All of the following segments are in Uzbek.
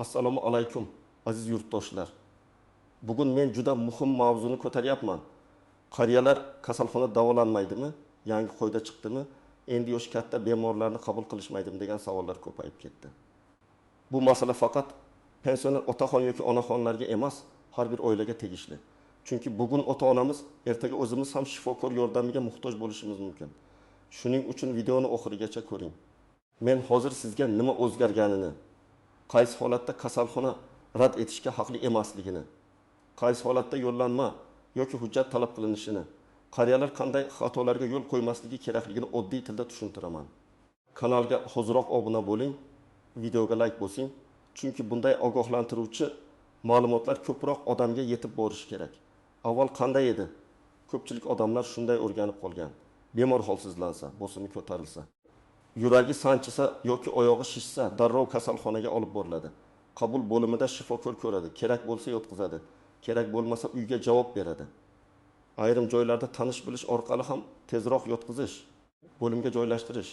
Assalomu alaykum aziz yurtdoshlar. Bugun men juda muhim mavzuni ko'taryapman. Qariyalar kasalxonada davolanmaydimi? Yangi qoida chiqdimi? Endi yosh katta bemorlarni qabul qilishmaydimi degan savollar ko'payib ketdi. Bu masala faqat pensioner otaxon yoki onaxonlarga emas, har bir oilaga tegishli. Chunki bugun ota-onamiz, ertaga o'zimiz ham shifokor yordamiga muhtoj bo'lishimiz mumkin. Shuning uchun videoni oxirigacha ko'ring. Men hozir sizga nima o'zgarganini, qaysi holatda kasalxona rad etishga haqli emasligini, qaysi holatda yo'llanma yoki hujjat talab qilinishini, qariyalar qanday xatolarga yo'l qo'ymasligi kerakligini oddiy tilda tushuntiraman. Kanalga hoziroq obuna bo'ling, videoga like bosing, chunki bunday ogohlantiruvchi ma'lumotlar ko'proq odamga yetib borishi kerak. Avval qanday edi? Ko'pchilik odamlar shunday o'rganib qolgan. Bemor holsizlansa, bosimi ko'tarilsa, yuragi sanchisa yoki oyog'i shishsa, darrov kasalxonaga olib boriladi. Qabul bo'limida shifokor ko'radi, kerak bo'lsa yotqizadi, kerak bo'lmasa uyga javob beradi. Ayrim joylarda tanish bilish orqali ham tezroq yotqizish, bo'limga joylashtirish,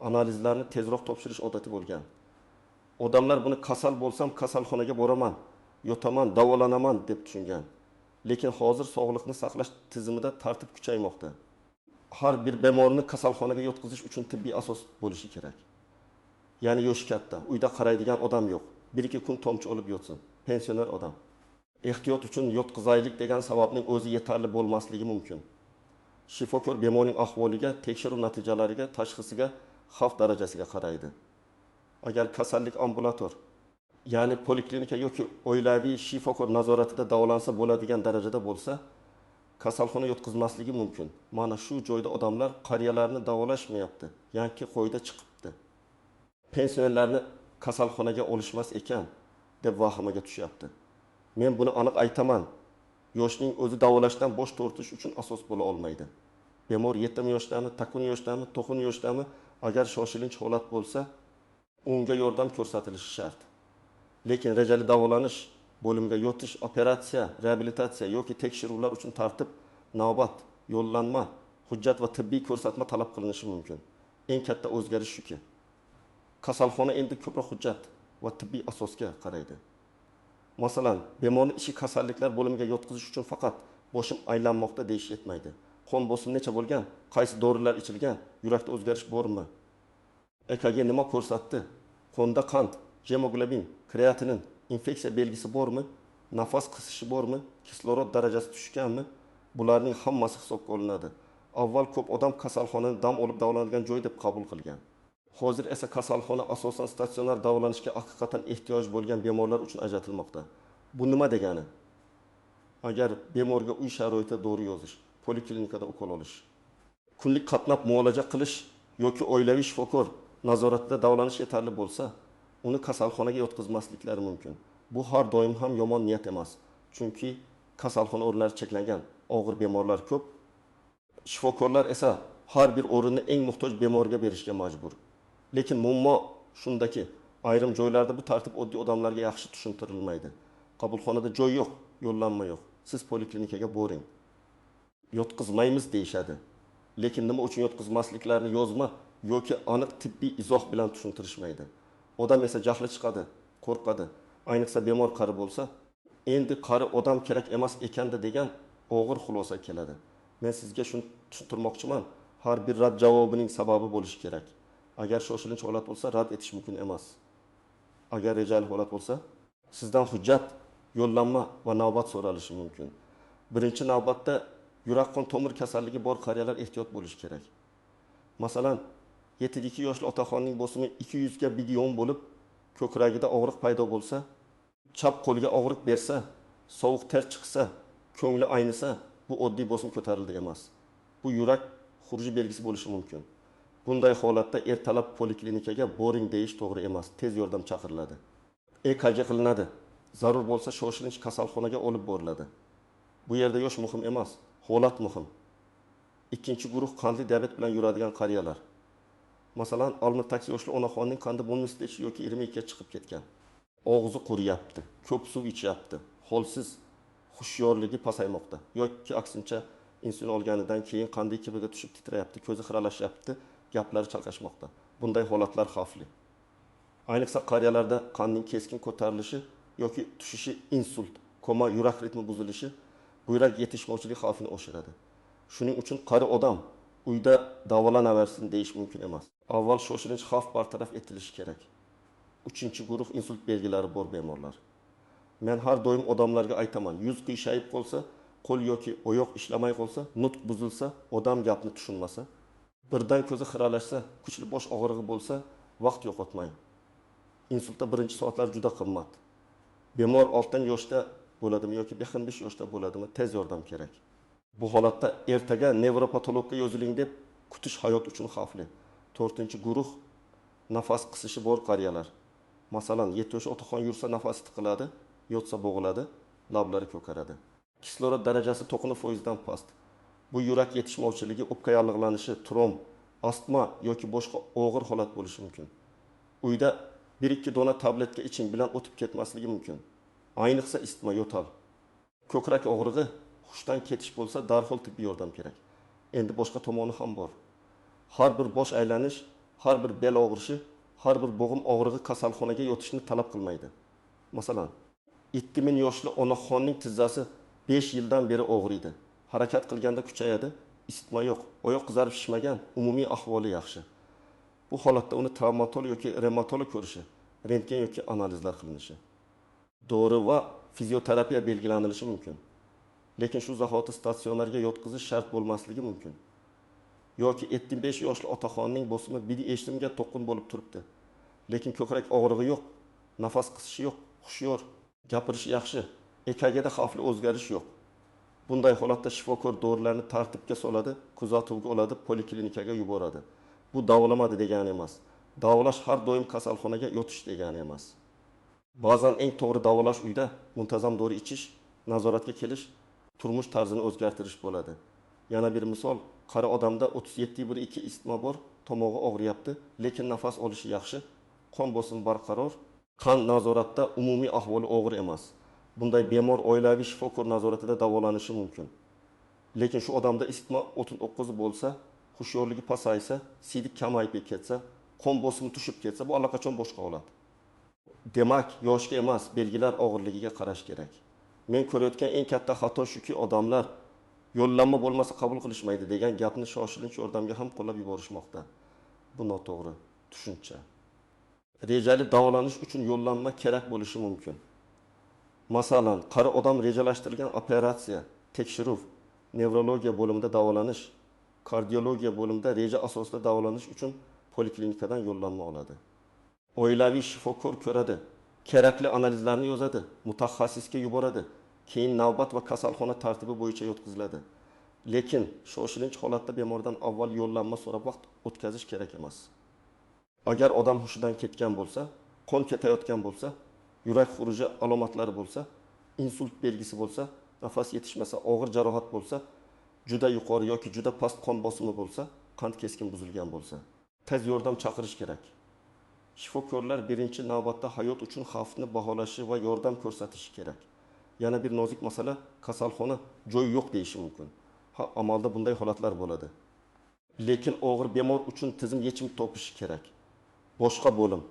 analizlarni tezroq topshirish odati bo'lgan. Odamlar buni kasal bo'lsam kasalxonaga boraman, yotaman, davolanaman deb tushungan. Lekin hozir sog'liqni saqlash tizimida tartib kuchaymoqda. Har bir bemorni kasalxonaga yotqizish uchun tibbiy asos bo'lishi kerak. Ya'ni yoshi katta, uyda qaraydigan odam yo'q. 1-2 kun tomchi olib yotsin. Pensioner odam. Ehtiyot uchun yotqizaylik degan sababning o'zi yetarli bo'lmasligi mumkin. Shifokor bemorning ahvoliga, tekshiruv natijalariga, tashxisiga, xavf darajasiga qaraydi. Agar kasallik ambulator, ya'ni poliklinika yoki oilaviy shifokor nazoratida davolansa bo'ladigan darajada bo'lsa, kasalxona yotqizmasligi mumkin. Mana shu joyda odamlar qariyalarni davolashmayapti, yangi qoida chiqibdi. Pensionerlarni kasalxonaga olishmas ekan deb vahimaga tushyapti. Men buni aniq aytaman. Yoshning o'zi davolashdan bosh tortish uchun asos bo'la olmaydi. Bemor 7 yoshdami, takun yoshdami, to'qin yoshdami, agar shoshilinch holat bo'lsa, unga yordam ko'rsatilishi shart. Lekin rejali davolanish, bo'limga yotish, operatsiya, reabilitatsiya yoki tekshiruvlar uchun tartib, navbat, yo'llanma, hujjat va tibbiy ko'rsatma talab qilinishi mumkin. Eng katta o'zgarish shuki. Kasalxona endi ko'proq hujjat va tibbiy asosga qaraydi. Masalan, bemorni ichki kasalliklar bo'limiga yotqizish uchun faqat boshim aylanmoqda deyish yetmaydi. Qon bosimi necha bo'lgan? Qaysi dorilar ichilgan? Yurakda o'zgarish bormi? EKG nima ko'rsatdi? Qonda qand, hemoglobin, kreatinin, infeksiya belgisi bormi? Nafas qisishi bormi? Kislorod darajasi tushganmi? Bularning hammasi hisobga olinadi. Avval ko'p odam kasalxonani dam olib davolanadigan joy deb qabul qilgan. Hozir esa kasalxona asosan statsionar davolanishga haqiqatan ehtiyoj bo'lgan bemorlar uchun ajratilmoqda. Bu nima degani? Agar bemorga uy sharoitida dori yozish, poliklinikada ukol olish, kunlik qatnab muolaja qilish yoki oilaviy shifokor nazoratida davolanish yetarli bo'lsa, uni kasalxonaga yotqizmasliklari mumkin. Bu har doim ham yomon niyat emas. Chunki kasalxona o'rinlari cheklangan, og'ir bemorlar ko'p. Shifokorlar esa har bir o'rinni eng muhtoj bemorga berishga majbur. Lekin muammo shundaki, ayrim joylarda bu tartib oddiy odamlarga yaxshi tushuntirilmaydi. Qabulxonada joy yo'q, yo'llanma yo'q. Siz poliklinikaga boring. Yotqizmaymiz deyshadi. Lekin nima uchun yotqizmasliklarini yozma yoki aniq tibbiy izoh bilan tushuntirishmaydi. Odam esa jahli chiqadi, qo'rqadi. Ayniqsa bemor qari bo'lsa, endi qari odam kerak emas ekanda degan og'ir xulosa keladi. Men sizga shuni tushuntirmoqchiman. Har bir rad javobining sababi bo'lishi kerak. Agar shoshilinch holat bo'lsa, rad etish mumkin emas. Agar rejali holat bo'lsa, sizdan hujjat, yo'llanma va navbat so'ralishi mumkin. Birinchi navbatda yurak qon tomir kasalligi bor qariyalar ehtiyot bo'lishi kerak. Masalan, 7-2 yoshli otaxonning bosimi 200 ga bigion bo'lib, ko'kragida og'riq paydo bo'lsa, chap qo'liga og'riq bersa, sovuq ter chiqsa, ko'ngli aynisa, bu oddiy bosim ko'tarildi emas. Bu yurak xuruji belgisi bo'lishi mumkin. Bunday holatda ertalab poliklinikaga boring deyish to'g'ri emas. Tez yordam chaqiriladi. EKG qilinadi. Zarur bo'lsa shoshilinch kasalxonaga olib boriladi. Bu yerda yosh muhim emas, holat muhim. Ikkinchi guruh qandli diabet bilan yuradigan qariyalar. Masalan, 68 yoshli onaxonning qandi bo'lmaslik yoki 22 ga chiqib ketgan. Og'zi quriyapti, ko'p suv ichyapti, holsiz, xushyorligi pasaymoqda yoki aksincha insulin olganidan keyin qandli kibiga tushib titrayapti, ko'zi xiralashyapti, gaplari chalqashmoqda. Bunday holatlar xavfli. Ayniqsa qariyalarda qonning keskin ko'tarilishi yoki tushishi, insult, koma, yurak ritmi buzilishi buyrak yetishmovchilik xavfini oshiradi. Shuning uchun qari odam uyda davolanaversin deyish mumkin emas. Avval shoshilinch xavf bartaraf etilishi kerak. 3-guruh insult belgilari bor bemorlar. Men har doim odamlarga aytaman, yuz qiyshayib qolsa, qo'l yoki oyoq ishlamay qolsa, nutq buzilsa, odam gapni tushunmasa, birdan ko'zi xiralashsa, kuchli bosh og'rig'i bo'lsa, vaqt yo'qotmang. Insultda birinchi soatlar juda qimmat. Bemor 6 yoshda bo'ladimi yoki 5 yoshda bo'ladimi, tez yordam kerak. Bu holatda ertaga nevropatologga yoziling deb kutish hayot uchun xavfli. 4-guruh nafas qisishi bor qariyalar. Masalan, 7 yosh otaxon yursa nafasi tiqiladi, yotsa bo'g'iladi, lablari ko'karadi. Kislorod darajasi 90% dan past. Bu yurak yetishmovchiligi, o'pka yallig'lanishi, tromb, astma yoki boshqa og'ir holat bo'lishi mumkin. Uyda 1-2 dona tabletka iching bilan o'tib ketmasligi mumkin. Ayniqsa istma, yo'tal. Ko'krak og'rig'i, hushdan ketish bo'lsa, darhol tibbiy yordam kerak. Endi boshqa tomoni ham bor. Har bir bosh aylanish, har bir bel og'rishi, har bir bo'g'im og'rig'i kasalxonaga yotishni talab qilmaydi. Masalan, 2000 yoshli onaxonning tizzasi 5 yildan beri og'riydi. Harakat qilganda kuchayadi, isitma yo'q, oyoq qizarib shishmagan, umumiy ahvoli yaxshi. Bu holatda uni travmatolog yoki revmatolog ko'rishi, rentgen yoki analizlar qilinishi, dori va fizioterapiya belgilanilishi mumkin. Lekin shu zahoti statsionarga yotqizish shart bo'lmasligi mumkin. Yoki 75 yoshli otaxonning bosimi bidi eshitimiga to'qqin bo'lib turibdi. Lekin ko'krak og'rig'i yo'q, nafas qisishi yo'q, hushyor, gapirishi yaxshi, EKGda xavfli o'zgarish yo'q. Bunday holatda shifokor dorilarni tartibga soladi, kuzatuvga oladi, poliklinikaga yuboradi. Bu davolamadi degani emas. Davolash har doim kasalxonaga yotish degani emas. Ba'zan eng to'g'ri davolash uyda muntazam dori ichish, nazoratga kelish, turmush tarzini o'zgartirish bo'ladi. Yana bir misol, qari odamda 37/2 isitma bor, tomog'i og'riyapti, lekin nafas olishi yaxshi, qon bosimi barqaror, qon nazoratda umumiy ahvoli og'ir emas. Bunday bemor oilaviy shifokor nazoratida davolanishi mumkin. Lekin shu odamda isitma 39 bo'lsa, hushyorligi pasaysa, siydik kamayib ketsa, qon bosimi tushib ketsa, bu allaqachon boshqa holat. Demak, yoshga emas, belgilar og'irligiga qarash kerak. Men ko'rayotgan eng katta xato shuki, odamlar yo'llanma bo'lmasa qabul qilishmaydi degan gapni shoshilinch yordamga ham qo'llab yuborishmoqda. Bu noto'g'ri tushuncha. Rejali davolanish uchun yo'llanma kerak bo'lishi mumkin. Masalan, qari odam rejalashtirilgan operatsiya, tekshiruv, nevrologiya bo'limida davolanish, kardiologiya bo'limida reja asosida davolanish uchun poliklinikadan yo'llanma oladi. Oilaviy shifokor ko'radi, kerakli analizlarni yozadi, mutaxassisga yuboradi. Keyin navbat va kasalxona tartibi bo'yicha yotqiziladi. Lekin shoshilinch holatda bemordan avval yo'llanma so'rab vaqt o'tkazish kerak emas. Agar odam hushidan ketgan bo'lsa, qon ketayotgan bo'lsa, yurak xuruji alomatlari bo'lsa, insult belgisi bo'lsa, nafas yetishmasa, og'ir jarohat bo'lsa, juda yuqori yoki juda past qon bosimi bo'lsa, qand keskin buzilgan bo'lsa, tez yordam chaqirish kerak. Shifokorlar birinchi navbatda hayot uchun xavfni baholashi va yordam ko'rsatishi kerak. Yana bir nozik masala, kasalxona joy yo'q deyishi mumkin. Amalda bunday holatlar bo'ladi. Lekin og'ir bemor uchun tizim yechim topishi kerak. Boshqa bo'lim,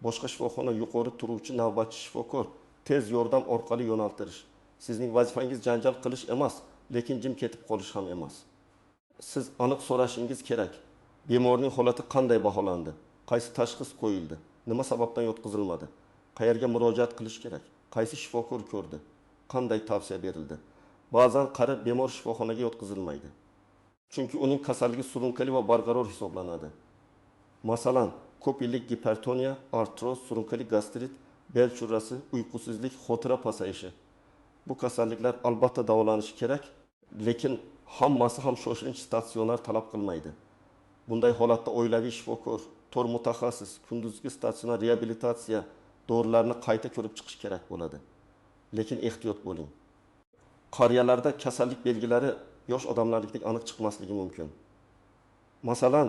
boshqa shifoxona, yuqori turuvchi navbatchi shifokor, tez yordam orqali yo'naltirish. Sizning vazifangiz janjal qilish emas, lekin jim ketib qolish ham emas. Siz aniq so'rashingiz kerak. Bemorning holati qanday baholandi? Qaysi tashxis qo'yildi? Nima sababdan yotqizilmadi? Qayerga murojaat qilish kerak? Qaysi shifokor ko'rdi? Qanday tavsiya berildi? Ba'zan qari bemor shifoxonaga yotqizilmaydi. Chunki uning kasalligi surunkali va barqaror hisoblanadi. Masalan, ko'p yillik gipertoniya, artroz, surunkali gastrit, bel churrasi, uyqusizlik, xotira pasayishi. Bu kasalliklar albatta davolanishi kerak, lekin hammasi ham shoshilinch statsionar talab qilmaydi. Bunday holatda oilaviy shifokor, to'r mutaxassis, kunduzgi statsionar reabilitatsiya dorilarni qayta ko'rib chiqish kerak bo'ladi. Lekin ehtiyot bo'ling. Qariyalarda kasallik belgilari yosh odamlardek aniq chiqmasligi mumkin. Masalan,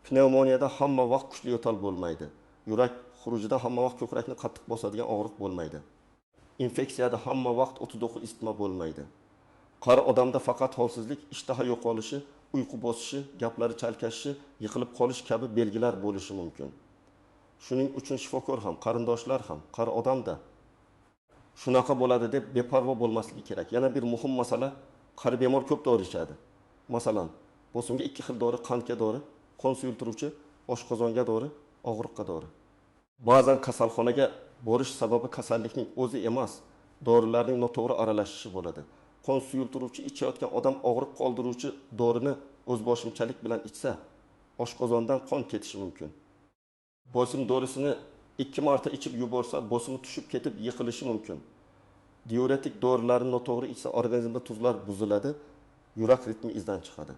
pnevmoniyada hamma vaqt kuchli yo'tal bo'lmaydi. Yurak xurujida hamma vaqt ko'krakni qattiq bosadigan og'riq bo'lmaydi. Infeksiyada hamma vaqt o'tidoqi isitma bo'lmaydi. Qari odamda faqat holsizlik, ishtaha yo'qolishi, uyqu bosishi, gaplari chalkashishi, yiqilib qolish kabi belgilar bo'lishi mumkin. Shuning uchun shifokor ham, qarindoshlar ham, qari odamda shunaqa bo'ladi deb beparvo bo'lmasligi kerak. Yana bir muhim masala, qari bemor ko'p dori ichadi. Masalan, bosimga 2 xil dori, qandga dori, qon suyultiruvchi, oshqozonga dori, og'riqqa dori. Ba'zan kasalxonaga borish sababi kasallikning o'zi emas, dorilarning noto'g'ri aralashishi bo'ladi. Qon suyultiruvchi ichayotgan odam og'riq qoldiruvchi dorini o'zboshimchalik bilan ichsa, oshqozondan qon ketishi mumkin. Bosim dorisini 2 marta ichib yuborsa, bosimi tushib ketib yiqilishi mumkin. Diuretik dorilarni noto'g'ri ichsa, organizmda tuzlar buziladi, yurak ritmi izdan chiqadi.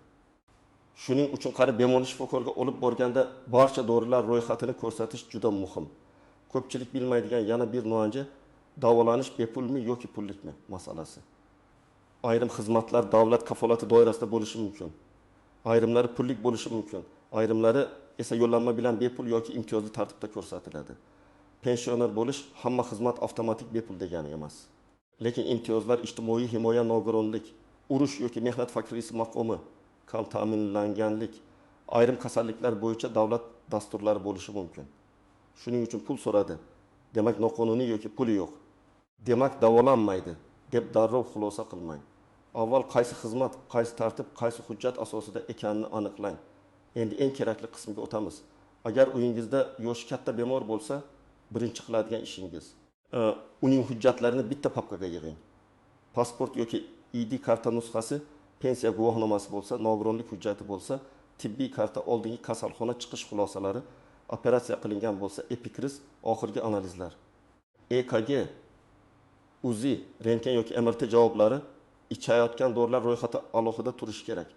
Shuning uchun qari bemorni shifokorga olib borganda barcha dorilar ro'yxatini ko'rsatish juda muhim. Ko'pchilik bilmaydigan yana bir nuansa davolanish bepulmi yoki pullikmi masalasi. Ayrim xizmatlar davlat kafolati doirasida bo'lishi mumkin. Ayrimlari pullik bo'lishi mumkin. Ayrimlari esa yo'llanma bilan bepul yoki imtiyozli tartibda ko'rsatiladi. Pensioner bo'lish hamma xizmat avtomatik bepul degani emas. Lekin imtiyozlar ijtimoiy himoya nogironlik, urush yoki mehnat fakirisi maqomi, kam ta'minlanganlik, ayrim kasalliklar bo'yicha davlat dasturlari bo'lishi mumkin. Shuning uchun pul so'radi. Demak noqonuniy yoki puli yo'q. Demak davolanmaydi deb darrov xulosa qilmang. Avval qaysi xizmat, qaysi tartib, qaysi hujjat asosida ekanini aniqlang. Endi eng kerakli qismga o'tamiz. Agar uyingizda yoshi katta bemor bo'lsa, birinchi qiladigan ishingiz uning hujjatlarini bitta papkaga yig'ing. Pasport yoki ID karta nusxasi, pensiya guvohnomasi bo'lsa, nogironlik hujjati bo'lsa, tibbiy karta, oldingi kasalxona chiqish xulosalari, operatsiya qilingan bo'lsa, epikriz, oxirgi analizlar. EKG, UZI, rentgen yoki MRT javoblari, ichayotgan dorilar ro'yxati alohida turishi kerak.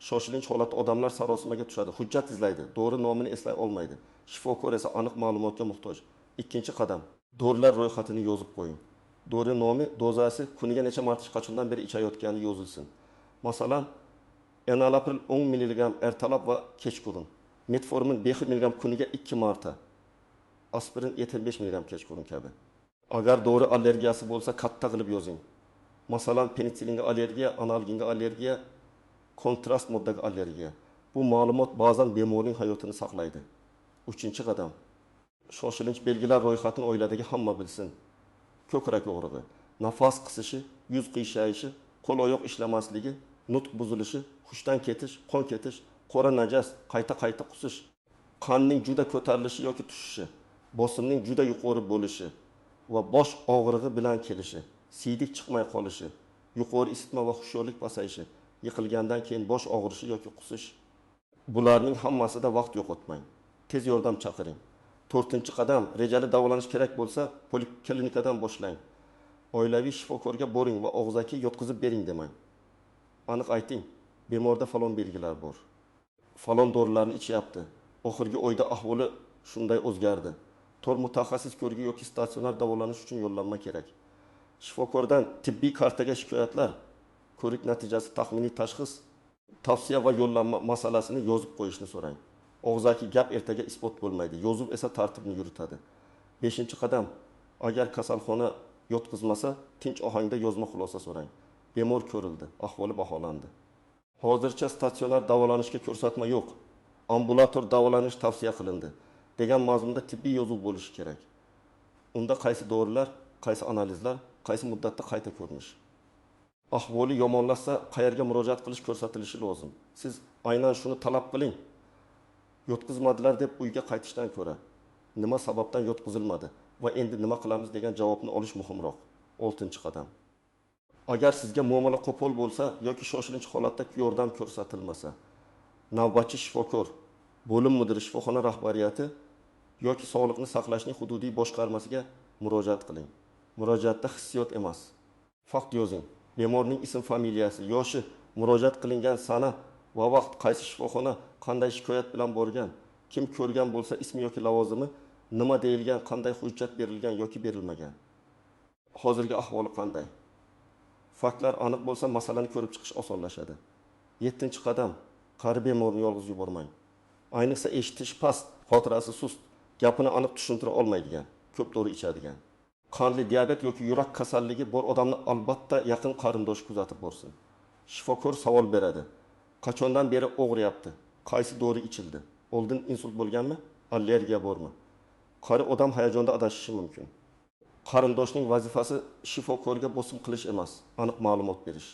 Shoshilinch holatda odamlar sarosimaga tushadi, hujjat izlaydi, dori nomini eslay olmaydi. Shifokor esa aniq ma'lumotga muhtoj. Ikkinchi qadam, dorilar ro'yxatini yozib qo'ying. Dori nomi, dozasi, kuniga necha marta qachondan beri ichayotgani yozilsin. Masalan, enalapril 10 mg ertalab va kechqurun, metformin 5 mg kuniga 2 marta, aspirin 75 mg kechqurun kabi. Agar dori allergiyasi bo'lsa, katta qilib yozing. Masalan, penisillinga allergiya, analginga allergiya, kontrast moddaga allergiya. Bu ma'lumot ba'zan bemorning hayotini saqlaydi. 3-qadam. Shoshilinch belgilar ro'yxatini oiladagi hamma bilsin. Ko'krak og'rig'i, nafas qisishi, yuz qiyshayishi, qo'l-oyoq ishlamasligi, nutq buzilishi, hushdan ketish, qon ketish, qora najas, qayta qusish, qonning juda ko'tarilishi yoki tushishi, bosimning juda yuqori bo'lishi va bosh og'rig'i bilan kelishi, siydik chiqmay qolishi, yuqori isitma va hushyorlik pasayishi, yiqilgandan keyin bosh og'rishi yoki qusish. Bularning hammasida vaqt yo'qotmang. Tez yordam chaqiring. 4-qadam, rejali davolanish kerak bo'lsa, poliklinikadan boshlang. Oilaviy shifokorga boring va og'zaki yotqizib bering demang. Aniq ayting, bemorda falon belgilar bor. Falon dorilarni ichyapti. Oxirgi oyda ahvoli shunday o'zgardi. Tor mutaxassis ko'rgi yoki statsionar davolanish uchun yo'llanma kerak. Shifokordan tibbiy kartaga shikoyatlar, ko'rik natijasi, taxminiy tashxis, tavsiya va yo'llanma masalasini yozib qo'yishni so'rang. Og'zaki gap ertaga isbot bo'lmaydi. Yozuv esa tartibni yuritadi. 5-qadam, agar kasalxona yotqizmasa, tinch ohangda yozma xulosa so'rang. Bemor ko'rildi, ahvoli baholandi. Hozircha statsionar davolanishga ko'rsatma yo'q. Ambulator davolanish tavsiya qilindi degan mazmunda tibbiy yozuv bo'lishi kerak. Unda qaysi dorilar, qaysi analizlar, qaysi muddatda qayta ko'rinish. Ahvoli yomonlashsa, qayerga murojaat qilish ko'rsatilishi lozim. Siz aynan shuni talab qiling. Yotqizmadilar deb uyga qaytishdan ko'ra, nima sababdan yotqizilmadi va endi nima qilamiz degan javobni olish muhimroq. 6-qadam. Agar sizga muomala qo'pol bo'lsa yoki shoshilinch holatda yordam ko'rsatilmasa, navbatchi shifokor, bo'lim mudiri, shifoxona rahbariyati yoki sog'liqni saqlashning hududiy boshqarmasiga murojaat qiling. Murojaatda hissiyot emas, faqt yozing. Bemorning ism, familiyasi, yoshi, murojaat qilingan sana va vaqt, qaysi shifoxona, qanday shikoyat bilan borgan, kim ko'rgan bo'lsa ismi yoki lavozimi, nima deyilgan, qanday hujjat berilgan yoki berilmagan, hozirgi ahvoli qanday. Faktlar aniq bo'lsa, masalani ko'rib chiqish osonlashadi. 7-qadam, qari bemorni yolg'iz yubormang. Ayniqsa eshitish past, xotirasi sust, gapini aniq tushuntira olmaydigan, ko'p dori ichadigan, qandli diabet yoki yurak kasalligi bor odamni albatta yaqin qarindosh kuzatib borsin. Shifokor savol beradi. Qachondan beri og'riyapti? Qaysi dori ichildi? Oldin insult bo'lganmi? Allergiya bormi? Qari odam hayajonda adashishi mumkin. Qarindoshning vazifasi shifokorga bosim qilish emas, aniq ma'lumot berish.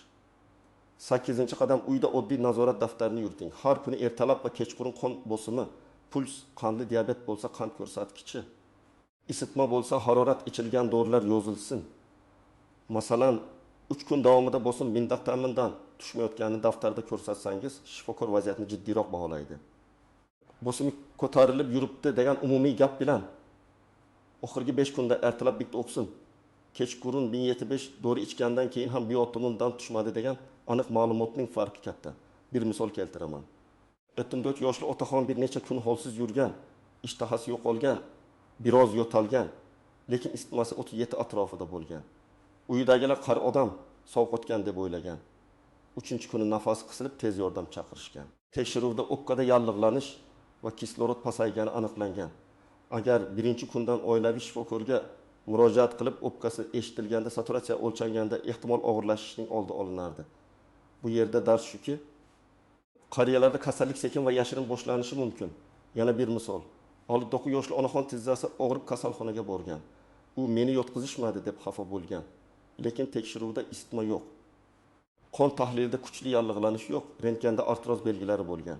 8-qadam uyda oddiy nazorat daftarini yuriting. Har kuni ertalab va kechqurun qon bosimi, puls, qandli diabet bo'lsa qand ko'rsatkichi, isitma bo'lsa harorat, ichilgan dorilar yozilsin. Masalan, 3 kun davomida bosim mintaqamindan tushmayotganini daftarda ko'rsatsangiz, shifokor vaziyatni jiddiyroq baholaydi. Bosim ko'tarilib yuribdi degan umumiy gap bilan oxirgi 5 kunda ertalab bitta o'qsin, kechqurun 1075 dori ichgandan keyin ham biotomundan tushmadi degan aniq ma'lumotning farqi katta. Bir misol keltiraman. 74 yoshli otaxon bir necha kun holsiz yurgan, ishtahasi yo'qolgan, biroz yo'talgan, lekin isitmasi 37 atrofida bo'lgan. Uyidagilar qari odam sovqotgan deb o'ylagan. 3-kuni nafasi qisilib tez yordam chaqirishgan. Tekshiruvda o'pkada yallig'lanish va kislorod pasaygani aniqlangan. Agar 1-kundan oilaviy shifokorga murojaat qilib o'pkasi eshitilganda, saturatsiya o'lchanganda ehtimol og'irlashishning oldi olinardi. Bu yerda dars shuki, qariyalarda kasallik sekin va yashirin boshlanishi mumkin. Yana bir misol. 69 yoshli onaxon tizzasi og'rib kasalxonaga borgan. U meni yotqizishmadi deb xafa bo'lgan. Lekin tekshiruvda isitma yo'q. Qon tahlilida kuchli yallig'lanish yo'q, rentgenda artroz belgilari bo'lgan.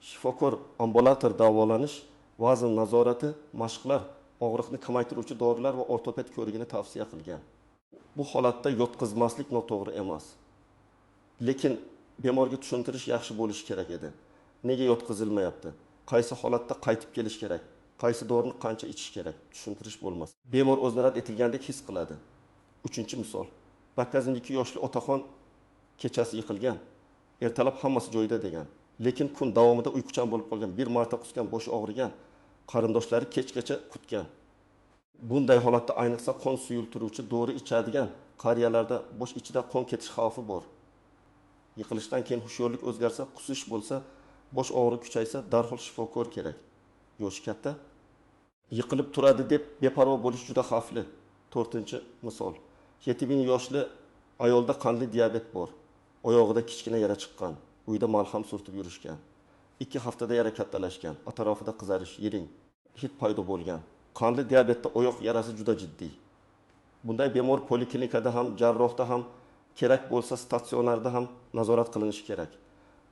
Shifokor ambulator davolanish, vazn nazorati, mashqlar, og'riqni kamaytiruvchi dorilar va ortoped ko'rigini tavsiya qilgan. Bu holatda yotqizmaslik noto'g'ri emas. Lekin bemorga tushuntirish yaxshi bo'lishi kerak edi. Nega yotqizilmayapti? Qaysi holatda qaytib kelish kerak? Qaysi dorini qancha ichish kerak? Tushuntirish bo'lmas. Bemor o'zini rad etilgandek his qiladi. 3-misol. 92 yoshli otaxon kechasi yiqilgan. Ertalab hammasi joyida degan. Lekin kun davomida uyquchan bo'lib qolgan, bir marta qusgan, boshi og'rigan, qarindoshlari kechgacha kutgan. Bunday holatda ayniqsa qon suyultiruvchi dori ichadigan qariyalarda bosh ichida qon ketish xavfi bor. Yiqilishdan keyin hushyorlik o'zgarsa, qusish bo'lsa, bosh og'riq kuchaysa, darhol shifokor kerak. Yoshi katta, yiqilib turadi deb beparvo bo'lish juda xavfli. 4-misol. 7000 yoshli ayolda qandli diabet bor. Oyog'ida kichkina yara chiqqan. Uyda malham surtib yurishgan. 2 haftada yara kattalashgan, atrofida qizarish, yiring, hid paydo bo'lgan. Qandli diabetda oyoq yarasi juda jiddiy. Bunday bemor poliklinikada ham, jarrohda ham, kerak bo'lsa statsionarda ham nazorat qilinishi kerak.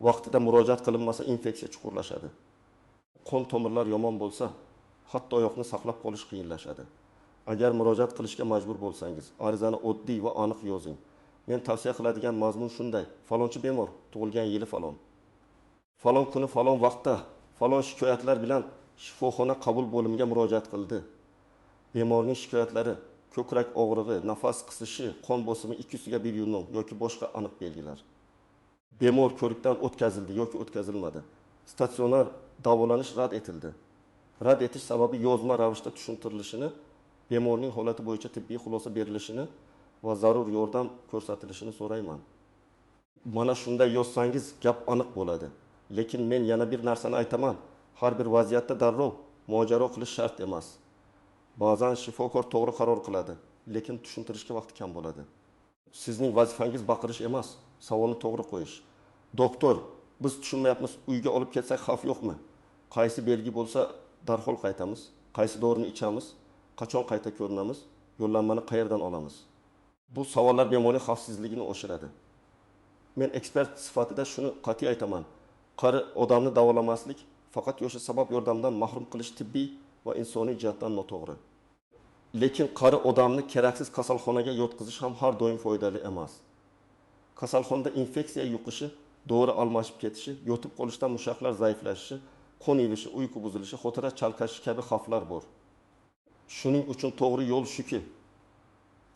Vaqtida murojaat qilinmasa infeksiya chuqurlashadi. Qon tomirlar yomon bo'lsa, hatto oyoqni saqlab qolish qiyinlashadi. Agar murojaat qilishga majbur bo'lsangiz, arizani oddiy va aniq yozing. Men tavsiya qiladigan mazmun shunday: falonchi bemor, tug'ilgan yili falon. Falon kuni falon vaqtda falon shikoyatlar bilan shifoxona qabul bo'limiga murojaat qildi. Bemorning shikoyatlari: ko'krak og'rig'i, nafas qisishi, qon bosimi 200 ga 1 yunum yoki boshqa aniq belgilar. Bemor ko'rikdan o'tkazildi yoki o'tkazilmadi. Statsionar davolanish rad etildi. Rad etish sababi yozma ravishda tushuntirilishini, bemorning holati bo'yicha tibbiy xulosa berilishini va zarur yordam ko'rsatilishini so'rayman. Mana shunday yozsangiz gap aniq bo'ladi. Lekin men yana bir narsani aytaman. Har bir vaziyatda darrov mojaro qilish shart emas. Ba'zan shifokor to'g'ri qaror qiladi, lekin tushuntirishga vaqti kam bo'ladi. Sizning vazifangiz baqirish emas, savolni to'g'ri qo'yish. Doktor, biz tushunmayapmiz, uyga olib ketsak xavf yo'qmi? Qaysi belgi bo'lsa darhol qaytamiz? Qaysi dorini ichamiz? Qachon qayta ko'rinamiz? Yo'llanmani qayerdan olamiz? Bu savollar bemorning xavfsizligini oshiradi. Men ekspert sifatida shuni qat'iy aytaman. Qari odamni davolamaslik faqat yoshi sabab yordamdan mahrum qilish tibbiy va insoniy jihatdan noto'g'ri. Lekin qari odamni keraksiz kasalxonaga yotqizish ham har doim foydali emas. Kasalxonada infeksiya yuqishi, dori almashib ketishi, yotib qolishdan mushaklar zaiflashishi, qon ivishi, uyqu buzilishi, xotira chalkashishi kabi xavflar bor. Shuning uchun to'g'ri yo'l shuki,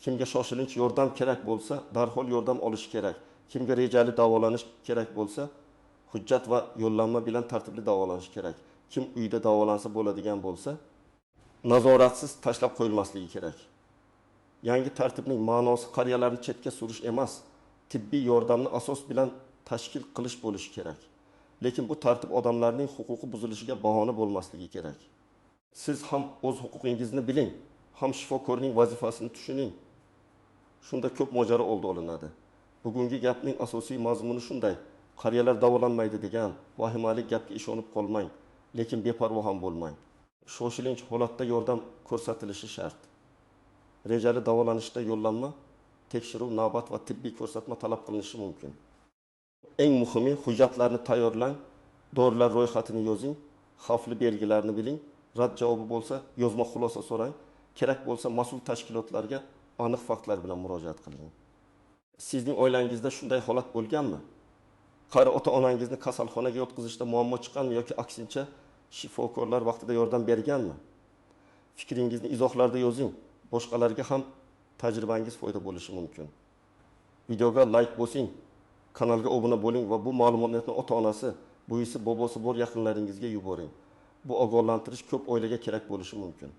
kimga shoshilinch yordam kerak bo'lsa, darhol yordam olish kerak. Kimga rejali davolanish kerak bo'lsa, hujjat va yo'llanma bilan tartibli davolanish kerak. Kim uyda davolansa bo'ladigan bo'lsa, nazoratsiz tashlab qo'yilmasligi kerak. Yangi tartibning ma'nosi qariyalarni chetga surish emas, tibbiy yordamni asos bilan tashkil qilish bo'lishi kerak. Lekin bu tartib odamlarning huquqi buzilishiga bahona bo'lmasligi kerak. Siz ham o'z huquqingizni biling, ham shifokorning vazifasini tushuning. Shunda ko'p mojaro oldi olinadi. Bugungi gapning asosiy mazmuni shunday: qariyalar davolanmaydi degan vahimali gapga ishonib qolmang, lekin beparvo ham bo'lmang. Shoshilinch holatda yordam ko'rsatilishi shart. Rejali davolanishda yo'llanma, tekshiruv, navbat va tibbiy ko'rsatma talab qilinishi mumkin. Eng muhimi, hujjatlarni tayyorlang, dorilar ro'yxatini yozing, xavfli belgilarni biling, rad javobi bo'lsa yozma xulosa so'rang, kerak bo'lsa mas'ul tashkilotlarga aniq faktlar bilan murojaat qiling. Sizning oilangizda shunday holat bo'lganmi? Qari ota-onangizni kasalxonaga yotqizishda muammo chiqqanmi yoki aksincha shifokorlar vaqtida yordam berganmi? Fikringizni izohlarda yozing. Boshqalarga ham tajribangiz foyda bo'lishi mumkin. Videoga like bosing, kanalga obuna bo'ling va bu ma'lumotni ota-onasi, buvisi, bobosi bor yaqinlaringizga yuboring. Bu ogohlantirish ko'p oilaga kerak bo'lishi mumkin.